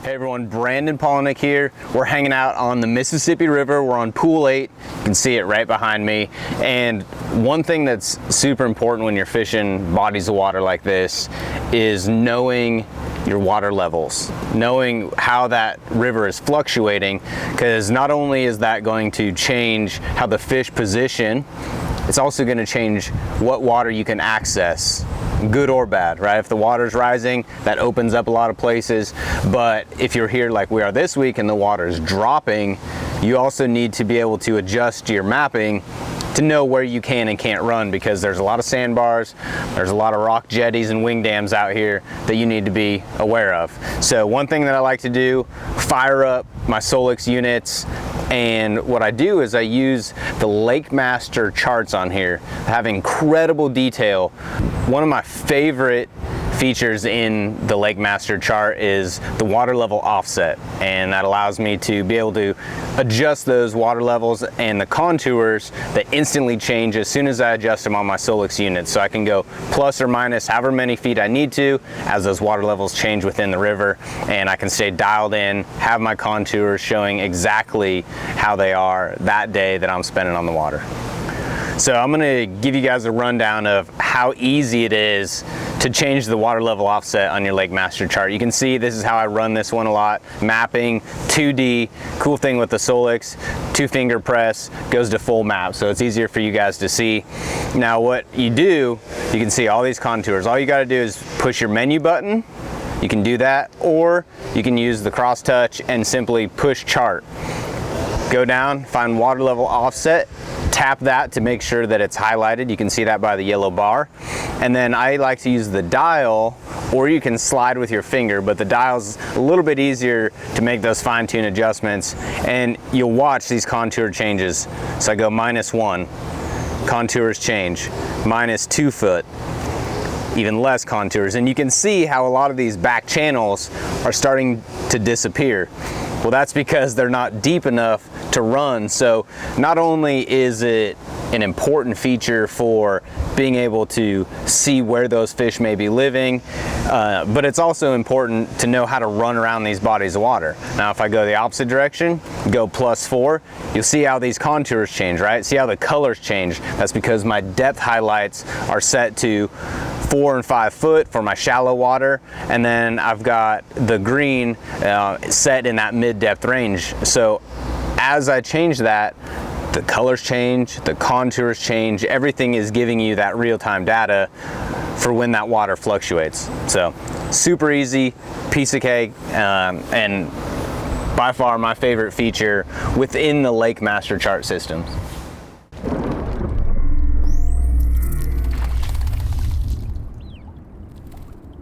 Hey everyone, Brandon Palaniuk here. We're hanging out on the Mississippi River. We're on Pool 8. You can see it right behind me. And one thing that's super important when you're fishing bodies of water like this is knowing your water levels, knowing how that river is fluctuating, because not only is that going to change how the fish position, it's also going to change what water you can access, good or bad, right? If the water's rising, that opens up a lot of places. But if you're here like we are this week and the water's dropping, you also need to be able to adjust your mapping to know where you can and can't run, because there's a lot of sandbars, there's a lot of rock jetties and wing dams out here that you need to be aware of. So one thing that I like to do, fire up my Solix units, and what I do is I use the LakeMaster charts on here. They have incredible detail. One of my favorite features in the LakeMaster chart is the water level offset, and that allows me to be able to adjust those water levels and the contours that instantly change as soon as I adjust them on my Solix units. So I can go plus or minus however many feet I need to as those water levels change within the river, and I can stay dialed in, have my contours showing exactly how they are that day that I'm spending on the water. So I'm gonna give you guys a rundown of how easy it is to change the water level offset on your LakeMaster chart. You can see this is how I run this one a lot. Mapping, 2D, cool thing with the Solix, 2-finger press, goes to full map, so it's easier for you guys to see. Now what you do, you can see all these contours. All you gotta do is push your menu button, you can do that, or you can use the cross touch and simply push chart. Go down, find water level offset, tap that to make sure that it's highlighted. You can see that by the yellow bar. And then I like to use the dial, or you can slide with your finger, but the dial's a little bit easier to make those fine-tune adjustments, and you'll watch these contour changes. So I go -1, contours change, -2 foot, even less contours, and you can see how a lot of these back channels are starting to disappear. Well, that's because they're not deep enough to run. So not only is it an important feature for being able to see where those fish may be living, but it's also important to know how to run around these bodies of water. Now, if I go the opposite direction, go +4, you'll see how these contours change, right? See how the colors change? That's because my depth highlights are set to 4 and 5 foot for my shallow water, and then I've got the green set in that mid-depth range. So as I change that, the colors change, the contours change, everything is giving you that real-time data for when that water fluctuates. So super easy, piece of cake, and by far my favorite feature within the LakeMaster chart systems.